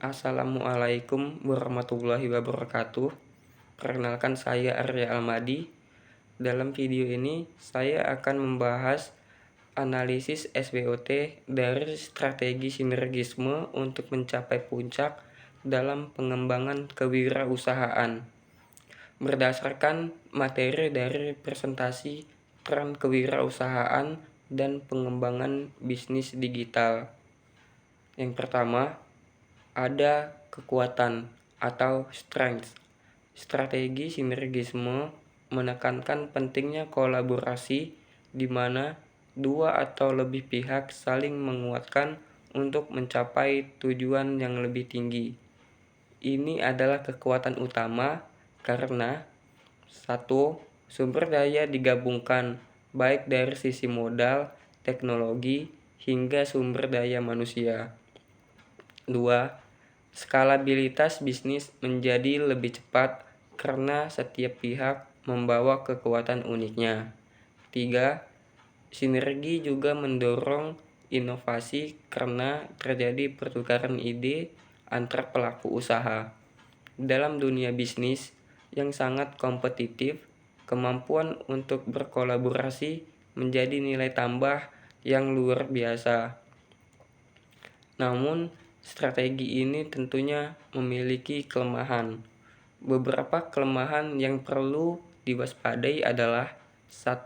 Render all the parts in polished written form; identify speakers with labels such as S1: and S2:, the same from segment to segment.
S1: Assalamualaikum warahmatullahi wabarakatuh. Perkenalkan, saya Arya Almadi. Dalam video ini saya akan membahas analisis SWOT dari strategi sinergisme untuk mencapai puncak dalam pengembangan kewirausahaan. Berdasarkan materi dari presentasi peran kewirausahaan dan pengembangan bisnis digital. Yang pertama, ada kekuatan atau strength. Strategi sinergisme menekankan pentingnya kolaborasi di mana dua atau lebih pihak saling menguatkan untuk mencapai tujuan yang lebih tinggi. Ini adalah kekuatan utama karena satu, sumber daya digabungkan baik dari sisi modal, teknologi, hingga sumber daya manusia. 2. Skalabilitas bisnis menjadi lebih cepat karena setiap pihak membawa kekuatan uniknya. 3. Sinergi juga mendorong inovasi karena terjadi pertukaran ide antar pelaku usaha. Dalam dunia bisnis yang sangat kompetitif, kemampuan untuk berkolaborasi menjadi nilai tambah yang luar biasa. Namun, strategi ini tentunya memiliki kelemahan. Beberapa kelemahan yang perlu diwaspadai adalah 1.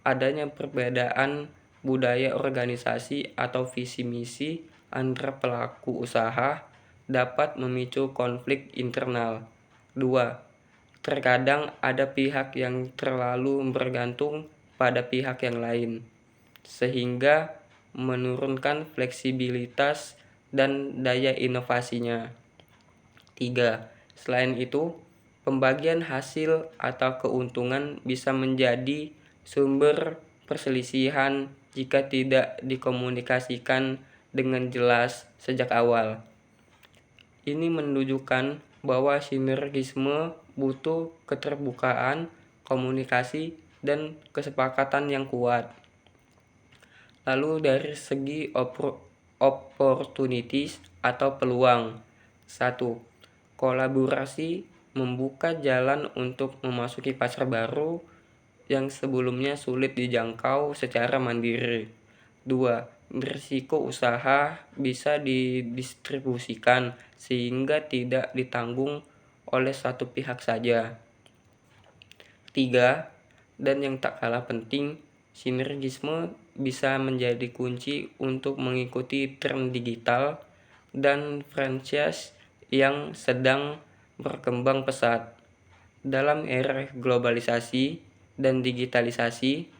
S1: Adanya perbedaan budaya organisasi atau visi misi antara pelaku usaha dapat memicu konflik internal. 2. Terkadang ada pihak yang terlalu bergantung pada pihak yang lain, sehingga menurunkan fleksibilitas dan daya inovasinya. 3. Selain itu, pembagian hasil atau keuntungan bisa menjadi sumber perselisihan jika tidak dikomunikasikan dengan jelas sejak awal. Ini menunjukkan bahwa sinergisme butuh keterbukaan, komunikasi, dan kesepakatan yang kuat. Lalu dari segi opportunities atau peluang. 1. Kolaborasi membuka jalan untuk memasuki pasar baru yang sebelumnya sulit dijangkau secara mandiri. 2. Risiko usaha bisa didistribusikan sehingga tidak ditanggung oleh satu pihak saja. 3. Dan yang tak kalah penting, sinergisme bisa menjadi kunci untuk mengikuti tren digital dan franchise yang sedang berkembang pesat. Dalam era globalisasi dan digitalisasi,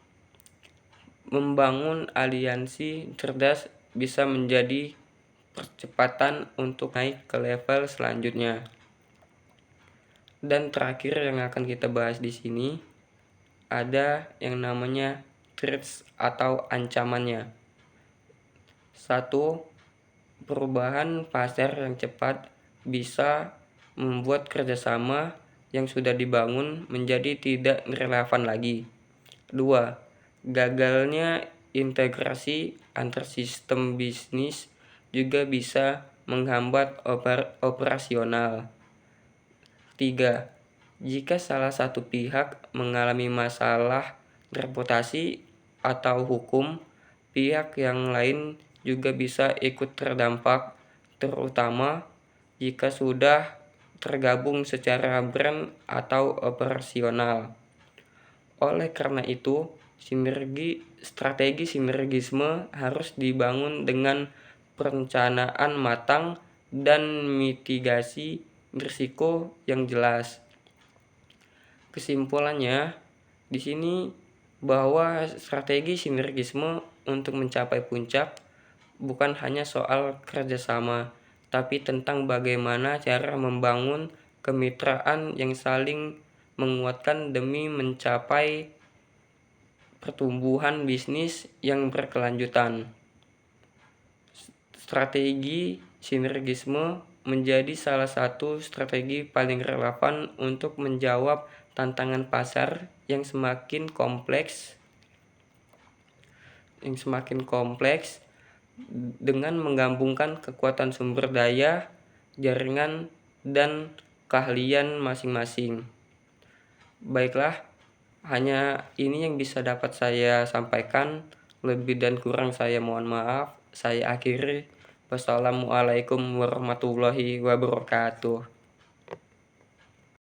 S1: membangun aliansi cerdas bisa menjadi percepatan untuk naik ke level selanjutnya. Dan terakhir yang akan kita bahas di sini ada yang namanya threats atau ancamannya. 1. Perubahan pasar yang cepat bisa membuat kerjasama yang sudah dibangun menjadi tidak relevan lagi. 2. Gagalnya integrasi antar sistem bisnis juga bisa menghambat operasional. 3. Jika salah satu pihak mengalami masalah reputasi atau hukum, pihak yang lain juga bisa ikut terdampak, terutama jika sudah tergabung secara brand atau operasional. Oleh karena itu, strategi sinergisme harus dibangun dengan perencanaan matang dan mitigasi risiko yang jelas. Kesimpulannya, di sini bahwa strategi sinergisme untuk mencapai puncak bukan hanya soal kerjasama, tapi tentang bagaimana cara membangun kemitraan yang saling menguatkan demi mencapai pertumbuhan bisnis yang berkelanjutan. Strategi sinergisme menjadi salah satu strategi paling relevan untuk menjawab tantangan pasar yang semakin kompleks dengan menggabungkan kekuatan sumber daya jaringan, dan keahlian masing-masing. Baiklah, hanya ini yang bisa dapat saya sampaikan. Lebih dan kurang saya mohon maaf. Saya akhiri. Wassalamualaikum warahmatullahi wabarakatuh.